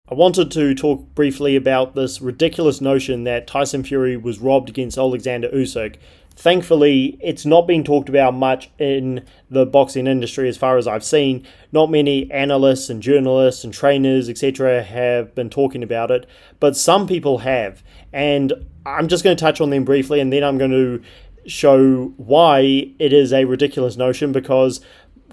I wanted to talk briefly about this ridiculous notion that Tyson Fury was robbed against Alexander Usyk. Thankfully, it's not been talked about much in the boxing industry as far as I've seen. Not many analysts and journalists and trainers, etc. have been talking about it, but some people have. And I'm just going to touch on them briefly, and then I'm going to show why it is a ridiculous notion, because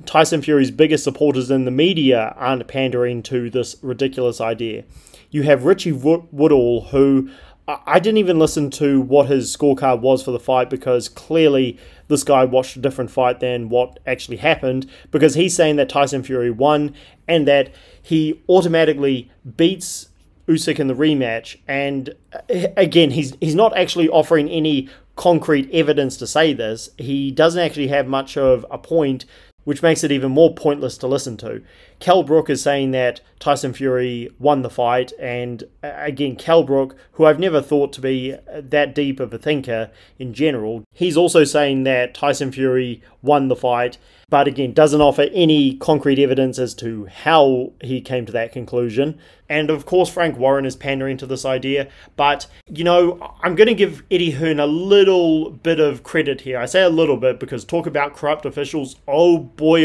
Tyson Fury's biggest supporters in the media aren't pandering to this ridiculous idea. You have Richie Woodall, who I didn't even listen to what his scorecard was for the fight, because clearly this guy watched a different fight than what actually happened, because he's saying that Tyson Fury won and that he automatically beats Usyk in the rematch. And again, he's not actually offering any concrete evidence to say this. He doesn't actually have much of a point, which makes it even more pointless to listen to. Kell Brook is saying that Tyson Fury won the fight, and again, Kell Brook, who I've never thought to be that deep of a thinker in general, he's also saying that Tyson Fury won the fight, but again, doesn't offer any concrete evidence as to how he came to that conclusion. And of course, Frank Warren is pandering to this idea, but, you know, I'm going to give Eddie Hearn a little bit of credit here. I say a little bit because talk about corrupt officials, oh boy,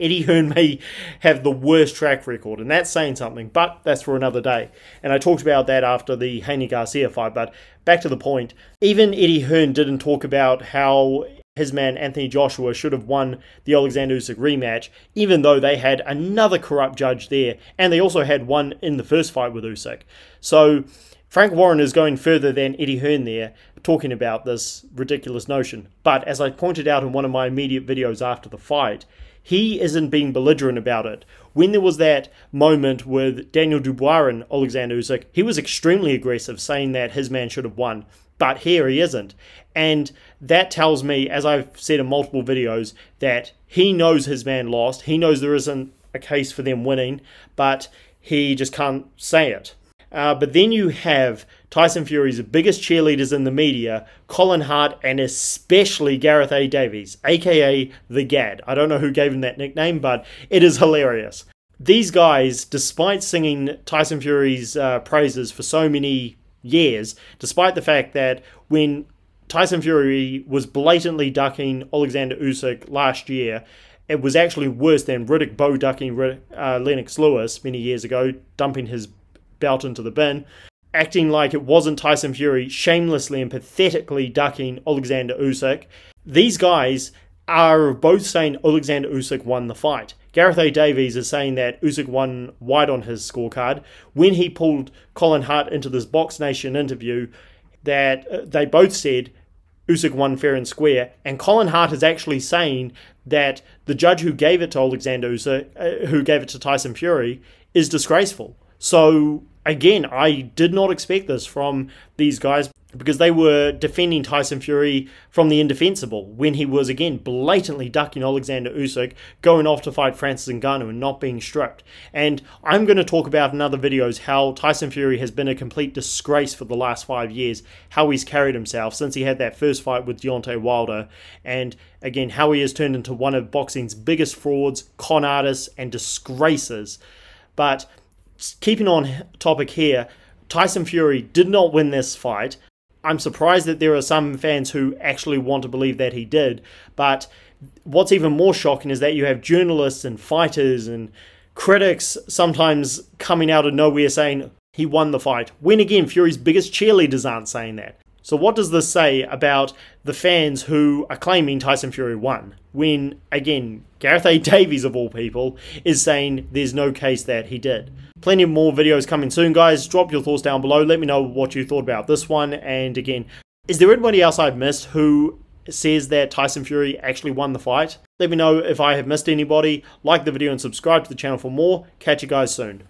Eddie Hearn may have the worst track record, and that's saying something, but that's for another day. And I talked about that after the Haney Garcia fight, but back to the point. Even Eddie Hearn didn't talk about how his man Anthony Joshua should have won the Alexander Usyk rematch, even though they had another corrupt judge there, and they also had one in the first fight with Usyk. So Frank Warren is going further than Eddie Hearn there, talking about this ridiculous notion. But as I pointed out in one of my immediate videos after the fight, he isn't being belligerent about it. When there was that moment with Daniel Dubois and Alexander Usyk, he was extremely aggressive, saying that his man should have won. But here he isn't. And that tells me, as I've said in multiple videos, that he knows his man lost. He knows there isn't a case for them winning, but he just can't say it. But then you have Tyson Fury's biggest cheerleaders in the media, Colin Hart, and especially Gareth A. Davies, aka The Gad. I don't know who gave him that nickname, but it is hilarious. These guys, despite singing Tyson Fury's praises for so many years, despite the fact that when Tyson Fury was blatantly ducking Alexander Usyk last year, it was actually worse than Riddick Bowe ducking Lennox Lewis many years ago, dumping his belt into the bin, acting like it wasn't Tyson Fury shamelessly and pathetically ducking Alexander Usyk. These guys are both saying Alexander Usyk won the fight. Gareth A. Davies is saying that Usyk won wide on his scorecard. When he pulled Colin Hart into this Box Nation interview, that they both said Usyk won fair and square, and Colin Hart is actually saying that the judge who gave it to Alexander Usyk, who gave it to Tyson Fury, is disgraceful. So again, I did not expect this from these guys, because they were defending Tyson Fury from the indefensible when he was, again, blatantly ducking Alexander Usyk, going off to fight Francis Ngannou and not being stripped. And I'm going to talk about in other videos how Tyson Fury has been a complete disgrace for the last 5 years, how he's carried himself since he had that first fight with Deontay Wilder, and again, how he has turned into one of boxing's biggest frauds, con artists, and disgraces. But keeping on topic here, Tyson Fury did not win this fight. I'm surprised that there are some fans who actually want to believe that he did, but what's even more shocking is that you have journalists and fighters and critics sometimes coming out of nowhere saying he won the fight, when again Fury's biggest cheerleaders aren't saying that. So what does this say about the fans who are claiming Tyson Fury won, when again Gareth A. Davies of all people is saying there's no case that he did? Plenty of more videos coming soon, guys. Drop your thoughts down below. Let me know what you thought about this one. And again, is there anybody else I've missed who says that Tyson Fury actually won the fight? Let me know if I have missed anybody. Like the video and subscribe to the channel for more. Catch you guys soon.